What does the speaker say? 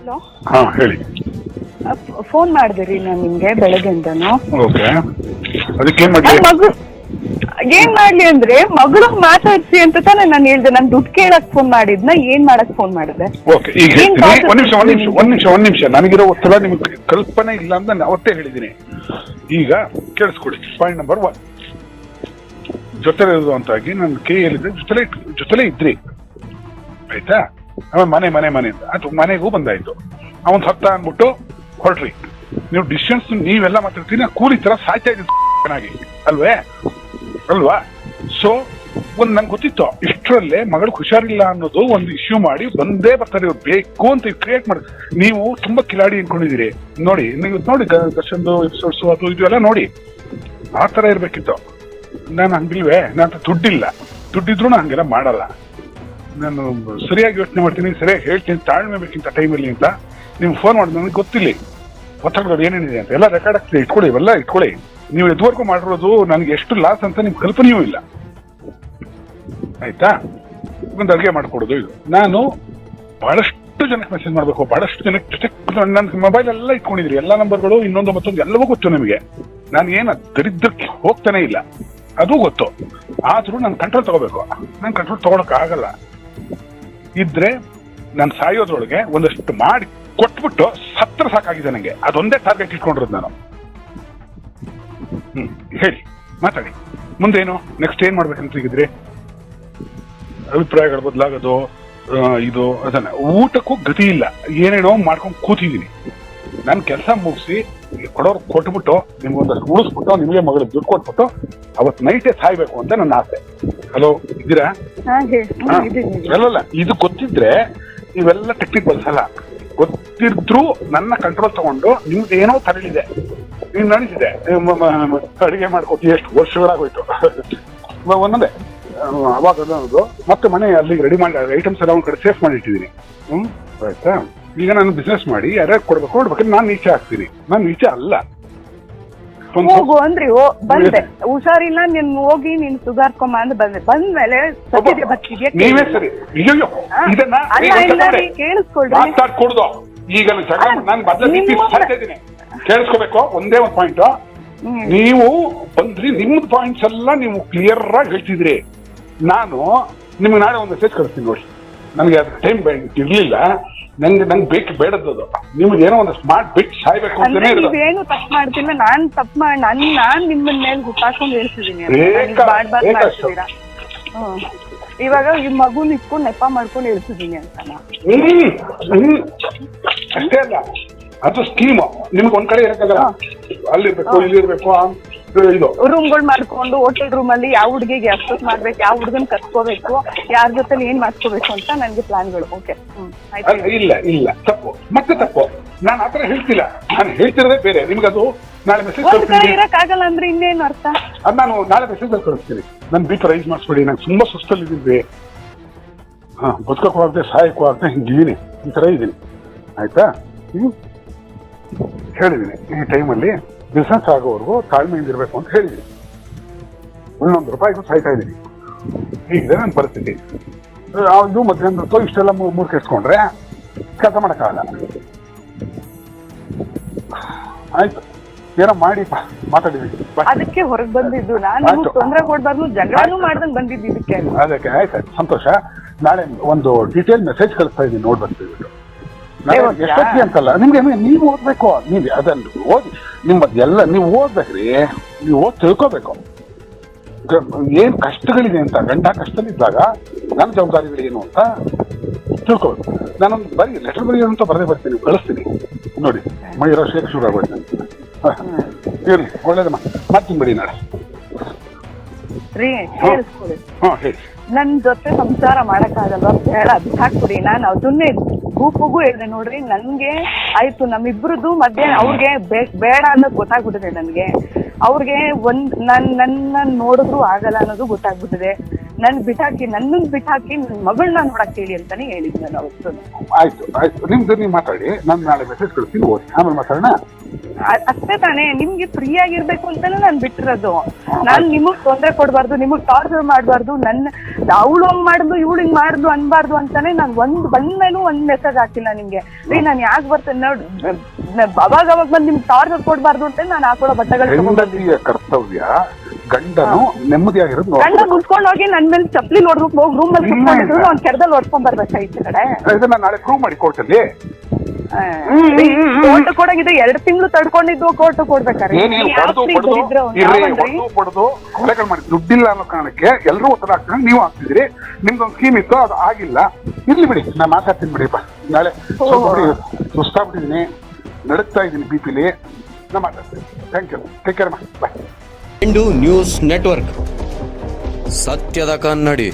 Hello. ಹಾ ಹೇಳಿ. Phone ಮಾಡಿದಿರಿ ನಾನು ನಿಮ್ಗೆ ಬೆಳಗ್ಗೆಯಿಂದನು. ಓಕೆ, ಅದಕ್ಕೆ ಏನ್ ಮಾಡ್ಲಿ? ಮಗು ಏನ್ ಮಾಡ್ಲಿ ಅಂದ್ರೆ ಮಗಳು ಮಾತಾಡ್ಸಿ ಅಂತ ತಾನೇ ನಾನು ಹೇಳ್ದೆ. ನಾನು ದುಡ್ಡು ಕೇಳಕ್ ಫೋನ್ ಮಾಡಿದ್ನ ಏನ್ ಮಾಡಕ್ ಫೋನ್ ಮಾಡಿದೆ? ಓಕೆ, ಈಗ ಹೇಳ್ತೀನಿ. ಒಂದ್ ನಿಮಿಷ ನನಗಿರೋ ಒತ್ತಡ ನಿಮ್ಗೆ ಕಲ್ಪನೆ ಇಲ್ಲ ಅಂತ ನಾನು ಅವತ್ತೇ ಹೇಳಿದ್ದೀನಿ. ಈಗ ಕೇಳಿಸ್ಕೊಡಿ. ಪಾಯಿಂಟ್ ನಂಬರ್ 1, ಜೊತೆ ಇರುವಂತಾಗಿ ನನ್ನ ಕೈ ಹೇಳಿದ್ರೆ ಜೊತೆಲೇ ಇದ್ರಿ, ಆಯ್ತಾ? ಆಮೇಲೆ ಮನೆ ಅಂತ ಅದು ಮನೆಗೂ ಬಂದಾಯ್ತು. ಅವನ್ ಸತ್ತ ಅಂದ್ಬಿಟ್ಟು ಹೊರಟ್ರಿ. ನೀವು ಡಿಸ್ಟೆನ್ಸ್ ನೀವೆಲ್ಲ ಮಾತಾಡ್ತೀನಿ, ನಾನು ಕೂಲಿ ತರ ಸಾಯ್ತಾ ಇದ್ದೀನಿ ಚೆನ್ನಾಗಿ, ಅಲ್ವಾ? ಸೊ ನಂಗೆ ಗೊತ್ತಿತ್ತು ಇಷ್ಟರಲ್ಲೇ ಮಗಳು ಹುಷಾರಿಲ್ಲ ಅನ್ನೋದು ಒಂದು ಇಶ್ಯೂ ಮಾಡಿ ಬಂದೇ ಬರ್ತಾರೆ ಇವ್ರು, ಬೇಕು ಅಂತ ಕ್ರಿಯೇಟ್ ಮಾಡಿ. ನೀವು ತುಂಬಾ ಕಿಲಾಡಿ ಅನ್ಕೊಂಡಿದ್ದೀರಿ. ನೋಡಿ, ನೀವು ನೋಡಿ ದರ್ಶನ್ದು ಎಪಿಸೋಡ್ಸ್ ಅದು ಇದು ಎಲ್ಲ ನೋಡಿ, ಆ ತರ ಇರ್ಬೇಕಿತ್ತು. ನಾನು ಹಂಗಿಲ್ವೇ? ನನ್ನ ದುಡ್ಡಿದ್ರು ನಾನು ಹಂಗೆಲ್ಲ ಮಾಡಲ್ಲ. ನಾನು ಸರಿಯಾಗಿ ಯೋಚನೆ ಮಾಡ್ತೀನಿ, ಸರಿಯಾಗಿ ಹೇಳ್ತೀನಿ, ತಾಳ್ಮೆ ಬೇಕಿಂತ ಟೈಮಲ್ಲಿ ಅಂತ. ನಿಮ್ಗೆ ಫೋನ್ ಮಾಡಿದ್ರೆ ನನಗೆ ಗೊತ್ತಿಲ್ಲ ಒತ್ತಡಗಳು ಏನೇನಿದೆ ಅಂತ. ಎಲ್ಲ ರೆಕಾರ್ಡ್ ಆಗ್ತದೆ, ಇಟ್ಕೊಳ್ಳಿ, ಇವೆಲ್ಲ ಇಟ್ಕೊಳ್ಳಿ. ನೀವು ಎದುವರೆಗೂ ಮಾಡಿರೋದು ನನಗೆ ಎಷ್ಟು ಲಾಸ್ ಅಂತ ನಿಮ್ಗೆ ಕಲ್ಪನೆಯೂ ಇಲ್ಲ, ಆಯ್ತಾ? ಒಂದು ಅಡುಗೆ ಮಾಡ್ಕೊಡೋದು ಇದು. ನಾನು ಬಹಳಷ್ಟು ಜನಕ್ಕೆ ಮೆಸೇಜ್ ಮಾಡಬೇಕು, ಬಹಳಷ್ಟು ಜನಕ್ಕೆ ನನ್ನ ಮೊಬೈಲ್ ಎಲ್ಲ ಇಟ್ಕೊಂಡಿದ್ರಿ, ಎಲ್ಲ ನಂಬರ್ಗಳು, ಇನ್ನೊಂದು ಮತ್ತೊಂದು ಎಲ್ಲವೂ ಗೊತ್ತು ನಿಮಗೆ. ನಾನು ಏನು ದರಿದ್ರಕ್ಕೆ ಹೋಗ್ತಾನೆ ಇಲ್ಲ, ಅದು ಗೊತ್ತು. ಆದ್ರೂ ನಾನು ಕಂಟ್ರೋಲ್ ತಗೋಬೇಕು. ನಾನು ಕಂಟ್ರೋಲ್ ತಗೊಳಕ್ ಆಗಲ್ಲ. ಇದ್ರೆ ನಾನು ಸಾಯೋದ್ರೊಳಗೆ ಒಂದಷ್ಟು ಮಾಡಿ ಕೊಟ್ಬಿಟ್ಟು ಸತ್ರ ಸಾಕಾಗಿದೆ ನನಗೆ. ಅದೊಂದೇ ಟಾರ್ಗೆಟ್ ಇಟ್ಕೊಂಡಿರೋದು ನಾನು. ಹೇಳಿ, ಮಾತಾಡಿ. ಮುಂದೇನು ನೆಕ್ಸ್ಟ್ ಏನ್ ಮಾಡ್ಬೇಕಂತ ಈಗಿದ್ರಿ? ಅಭಿಪ್ರಾಯಗಳು ಬದಲಾಗೋದು ಇದು ಅದನ್ನ. ಊಟಕ್ಕೂ ಗತಿ ಇಲ್ಲ, ಏನೇನೋ ಮಾಡ್ಕೊಂಡು ಕೂತಿದ್ದೀನಿ. ನಾನು ಕೆಲಸ ಮುಗಿಸಿ ಕೊಡೋರು ಕೊಟ್ಬಿಟ್ಟು ನಿಮ್ಗೊಂದಷ್ಟು ಉಳಿಸ್ಬಿಟ್ಟು ನಿಮಗೆ ಮಗಳಿಗೆ ದುಡ್ಡು ಕೊಟ್ಬಿಟ್ಟು ಅವತ್ತು ನೈಟೇ ಸಾಯ್ಬೇಕು ಅಂತ ನನ್ನ ಆಸೆ. ಹಲೋ, ಇದ್ದೀರಾ? ಅಲ್ಲಲ್ಲ, ಇದು ಗೊತ್ತಿದ್ರೆ ಇವೆಲ್ಲ ಟೆಕ್ನಿಕ್ ಬಳಸಲ್ಲ. ಗೊತ್ತಿದ್ರು ನನ್ನ ಕಂಟ್ರೋಲ್ ತಗೊಂಡು ನಿಮ್ದು ಏನೋ ತರಲಿದೆ, ನೀನ್ ನಡೀತಿದೆ, ಅಡಿಗೆ ಮಾಡ್ಕೊಟ್ಟು ಎಷ್ಟು ವರ್ಷಗಳಾಗೋಯ್ತು ಒಂದೊಂದೇ. ಅವಾಗ ಅನ್ನೋದು ಮತ್ತೆ ಮನೆ ಅಲ್ಲಿ ರೆಡಿ ಮಾಡಿ ಐಟಮ್ಸ್ ಎಲ್ಲ ಒಂದ್ ಕಡೆ ಸೇಫ್ ಮಾಡಿ ಇಟ್ಟಿದ್ದೀನಿ. ಆಯ್ತಾ? ಈಗ ನಾನು ಬಿಸ್ನೆಸ್ ಮಾಡಿ ಯಾರ್ಯಾರು ಕೊಡ್ಬೇಕಾದ್ರೆ ನಾನು ನೀಚೆ ಆಗ್ತೀನಿ. ನಾನು ನೀಚೆ ಅಲ್ಲ. ಹೋಗು ಅಂದ್ರಿ, ಬಂದೆ, ಹುಷಾರಿಲ್ಲ, ನೀನ್ ಹೋಗಿ ನೀನ್ ಸುಧಾರ್ಕೊಂಬ ಅಂತ ಬಂದ್ಮೇಲೆ ನೀವೇ ಸರಿ. ಇದನ್ನ ಕೇಳಿಸ್ಕೊಳ್ರಿ, ಮಾತಾಡ್ಕೊಡ್ದು. ಈಗ ನಾನು ಬದಲಿದ್ದೀನಿ, ಕೇಳಿಸ್ಕೋಬೇಕು. ಒಂದೇ ಒಂದು ಪಾಯಿಂಟ್, ನೀವು ಬಂದ್ರಿ, ನಿಮ್ದು ಪಾಯಿಂಟ್ಸ್ ಎಲ್ಲ ನೀವು ಕ್ಲಿಯರ್ ಆಗಿ ಹೇಳ್ತಿದ್ರಿ. ನಾನು ನಿಮ್ಗೆ ನಾಳೆ ಒಂದು ಮೆಸೇಜ್ ಕಳಿಸ್ತೀನಿ ನೋಡಿ. ನನಗೆ ಅದು ಟೈಮ್ ಇರ್ಲಿಲ್ಲ, ನಂಗೆ ಬೇಕು ಬೇಡದ್ದು. ನಿಮ್ಗೆ ಏನೋ ಒಂದು ಸ್ಮಾರ್ಟ್ ಬಿಟ್ ಸಾಯ್ಬೇಕು ಅಂತಾನೆ. ನೀವೇನು ತಪ್ಪು ಮಾಡ್ತಿಲ್ಲ, ನಾನ್ ತಪ್ಪು ಮಾಡಿ ನಾನ್ ನಿಮ್ಮನ್ನ ಮೇಲೆ ಗುತ್ತಾಕೊಂಡು ಹೇಳ್ತಿದ್ದೀನಿ. ಇವಾಗ ಈ ಮಗುನ ಇಟ್ಕೊಂಡು ನೆಪ ಮಾಡ್ಕೊಂಡು ಹೇಳ್ತಿದ್ದೀನಿ ಅಂತ. ಅಷ್ಟೇ ಅಲ್ಲ, ಅದು ಸ್ಕೀಮ್. ನಿಮ್ಗೆ ಒಂದ್ ಕಡೆ ಇರಕ್ಕಾಗಲ್ಲ, ಅಲ್ಲಿರ್ಬೇಕು, ಇಲ್ಲಿರ್ಬೇಕು. ಇದು ರೂಮ್ಗಳು ಮಾಡ್ಕೊಂಡು ಹೋಟೆಲ್ ರೂಮ್ ಅಲ್ಲಿ ಯಾವ ಹುಡುಗಿಗೆ ಅಷ್ಟೊತ್ ಮಾಡ್ಬೇಕು, ಯಾವ ಹುಡುಗನ್ ಕರ್ಕೋಬೇಕು, ಯಾರ ಜೊತೆ ಏನ್ ಮಾಡ್ಕೋಬೇಕು ಅಂತ ನನ್ಗೆ ಪ್ಲಾನ್ಗಳು. ಓಕೆ, ಇಲ್ಲ ತಪ್ಪು, ಮತ್ತೆ ತಪ್ಪು. ನಾನು ಆತರ ಹೇಳ್ತಿಲ್ಲ, ನಾನು ಹೇಳ್ತಿರೋದೇ ಬೇರೆ. ನಿಮ್ಗೆ ಅದು ನಾಳೆ ಮೆಸೇಜ್ ಇರಕ್ಕಾಗಲ್ಲ ಅಂದ್ರೆ ಇನ್ನೇನು ಅರ್ಥ? ಅದು ನಾನು ನಾಳೆ ಮೆಸೇಜ್ ಅಲ್ಲಿ ಕಳಿಸ್ತೀನಿ. ನನ್ ಬೀಟ್ ರೈಸ್ ಮಾಡಿಸ್ಬೇಡಿ, ನಂಗೆ ತುಂಬಾ ಸುಸ್ತಲ್ಲಿದ್ದೀನಿ. ಬದುಕಕ್ಕೂ ಆಗದೆ ಸಾಯಕ್ಕೂ ಆಗದೆ ಹಿಂಗಿದ್ದೀನಿ, ಈ ತರ ಇದ್ದೀನಿ, ಆಯ್ತಾ? ಹೇಳಿದ್ದೀನಿ ಈ ಟೈಮಲ್ಲಿ ಬಿಸ್ನೆಸ್ ಆಗೋವರೆಗೂ ತಾಳ್ಮೆಯಿಂದ ಇರಬೇಕು ಅಂತ ಹೇಳಿದ್ದೀನಿ. ಒಂದೊಂದು ರೂಪಾಯಿಗೂ ಸಾಯ್ತಾ ಇದ್ದೀನಿ. ಹೀಗಿದೆ ನನ್ನ ಪರಿಸ್ಥಿತಿ. ಇದು ಮಧ್ಯಾಹ್ನ ಇಷ್ಟೆಲ್ಲ ಮೂರು ಕೆಡ್ಸ್ಕೊಂಡ್ರೆ ಕೆಲಸ ಮಾಡೋಕ್ಕಾಗಲ್ಲ. ಆಯ್ತು, ಏನೋ ಮಾಡಿ ಮಾತಾಡಿದ್ವಿ. ಅದಕ್ಕೆ ಹೊರಗೆ ಬಂದಿದ್ದು ನಾನು, ತೊಂದರೆ ಕೊಡ್ಬಾರ್ದು, ಜಗಳನೂ ಮಾಡ್ದಂಗೆ ಬಂದಿದ್ದು ಇದಕ್ಕೆ. ಅದಕ್ಕೆ ಆಯ್ತು, ಸಂತೋಷ. ನಾಳೆ ಒಂದು ಡೀಟೇಲ್ ಮೆಸೇಜ್ ಕಳಿಸ್ತಾ ಇದ್ದೀನಿ, ನೋಡ್ಬರ್ತೀವಿ. ಎಷ್ಟೊತ್ತಿ ಅಂತಲ್ಲ, ನಿಮ್ಗೆ ನೀವು ಓದ್ಬೇಕು. ನೀವು ಅದನ್ನು ಓದಿ, ನಿಮ್ಮದೆಲ್ಲ ನೀವು ಓದ್ಬೇಕ್ರಿ. ನೀವು ಓದ್ ತಿಳ್ಕೋಬೇಕು ಏನ್ ಕಷ್ಟಗಳಿದೆ ಅಂತ. ಗಂಡ ಕಷ್ಟದಲ್ಲಿದ್ದಾಗ ನನ್ನ ಜವಾಬ್ದಾರಿಗಳೇನು ಅಂತ ತಿಳ್ಕೋಬೇಕು. ನಾನೊಂದು ಲೆಟರ್ ಬರೀ ಅಂತ ಬರದೇ ಬರ್ತೀನಿ, ಕಳಿಸ್ತೀನಿ ನೋಡಿ. ಮೈರೋ ಶೇಖ್ ಶುರು ಆಗೋಯ್ತು. ಇರ್ಲಿ, ಒಳ್ಳೇದಮ್ಮ, ಮಾಡ್ತೀನಿ ಬಿಡಿ ನಾಳೆ. ಹೇಳಿ. ನನ್ ಜೊತೆ ಸಂಸಾರ ಮಾಡಕ್ಕಾಗಲ್ವಾ? ಬೇಡ, ಬಿಸಾಕ್ಬಿಡಿ. ನಾನು ಅದನ್ನೇ ಗ್ರೂಪ್ಗೂ ಹೇಳಿದೆ ನೋಡ್ರಿ. ನನ್ಗೆ ಆಯ್ತು, ನಮ್ಮಿಬ್ರದ್ದು ಮಧ್ಯೆ ಅವ್ರಿಗೆ ಬೇಡ ಅನ್ನೋದು ಗೊತ್ತಾಗ್ಬಿಟ್ಟಿದೆ ನನ್ಗೆ. ಅವ್ರಿಗೆ ನನ್ನ ನೋಡಿದ್ರು ಆಗಲ್ಲ ಅನ್ನೋದು ಗೊತ್ತಾಗ್ಬಿಟ್ಟಿದೆ. ನನ್ನನ್ನು ಬಿಟ್ಟಾಕಿ ನನ್ನ ಮಗಳನ್ನ ನೋಡಕ್ ಹೇಳಿ ಅಂತಾನೆ ಹೇಳಿದ್ ನಾನು ಅವತ್ತು. ಆಯ್ತು, ನಿಮ್ದು ನೀವು ಮಾತಾಡಿ. ನಾನು ನಾಳೆ ಮೆಸೇಜ್ ಕಳಿಸ್ತೀನಿ, ಓದಿ ಆಮೇಲೆ ಮಾತಾಡೋಣ. ಅಷ್ಟೇ ತಾನೇ, ನಿಮ್ಗೆ ಫ್ರೀ ಆಗಿರ್ಬೇಕು ಅಂತಾನೆ ನಾನು ಬಿಟ್ಟಿರೋದು. ನಾನ್ ನಿಮಗ್ ತೊಂದ್ರೆ ಕೊಡ್ಬಾರ್ದು, ನಿಮಗ್ ಟಾರ್ಚರ್ ಮಾಡ್ಬಾರ್ದು, ನನ್ನ ಅವಳು ಹಂಗ್ ಮಾಡಿದ್ಲು ಇವಳು ಹಿಂಗ್ ಮಾಡಿದ್ಲು ಅನ್ಬಾರ್ದು ಅಂತಾನೆ ನಾನು ಬಂದ್ಮೇಲೂ ಒಂದ್ ಮೆಸೇಜ್ ಹಾಕಿಲ್ಲ ನಿಮ್ಗೆ. ರೀ ನಾನು ಯಾಕೆ ಬರ್ತೇನೆ ನೋಡಿ, ಅವಾಗ ಬಂದು ನಿಮ್ಗೆ ಟಾರ್ಚರ್ ಕೊಡ್ಬಾರ್ದು ಅಂತ ನಾನು ಹಾಕೊಳ್ಳೋ ಬಟ್ಟೆಗಳು ಹೆಂಡತಿಯ ಕರ್ತವ್ಯ ಗಂಡನು ನೆಮ್ಮದಿಯಾಗಿರೋದು. ಗಂಡ ಮುನ್ಸ್ಕೊಂಡ್ ಹೋಗಿ ನನ್ ಮೇಲೆ ಚಪ್ಪಲಿ ನೋಡ್ಬೇಕು, ಹೋಗಿ ರೂಮ್ ಅಲ್ಲಿ ಕುತ್ಕೊಂಡಿದ್ರು ಅವ್ನ್ ಕೆರದಲ್ಲಿ ಹೊಡ್ಕೊಂಡ್ ಬರ್ಬೇಕಾ ಈಚೆ ಕಡೆ? ಇದನ್ನ ನಾಳೆ ಪ್ರೂವ್ ಮಾಡಿ ಕೋರ್ಟಲ್ಲಿ. ಕೋರ್ಟ್ ಕೊಡಂಗಿದೆ 2 ತಿಂಗಳು ತಡ್ಕೊಂಡಿದ್ದು ಕೋರ್ಟ್ ಕೊಡ್ಬೇಕಾರೆ ಕೊಡೋದು ಕೊಲೆಗಳು ಮಾಡಿ ದುಡ್ಡಿಲ್ಲ ಅನ್ನೋ ಕಾರಣಕ್ಕೆ ಎಲ್ಲರೂ ಒತ್ತಡ ಹಾಕ್ತಾರೆ. ನೀವು ಹಾಕ್ತಿದ್ರಿ, ನಿಮ್ದೊಂದು ಸ್ಕೀಮ್ ಇತ್ತು, ಅದು ಆಗಿಲ್ಲ. ಇರ್ಲಿ ಬಿಡಿ, ನಾನು ಮಾತಾಡ್ತೀನಿ ಬಿಡಿಪ್ಪ. ನಾಳೆ ಸುಸ್ತಾಗ್ಬಿಟ್ಟಿದ್ದೀನಿ, ನಡುಕ್ತಾ ಇದ್ದೀನಿ ಬಿಪಿಲಿ. ನಾ ಮಾತಾಡ್ತೀನಿ. Thank you, take care, bye. News network, ಸತ್ಯದ ಕನ್ನಡಿ.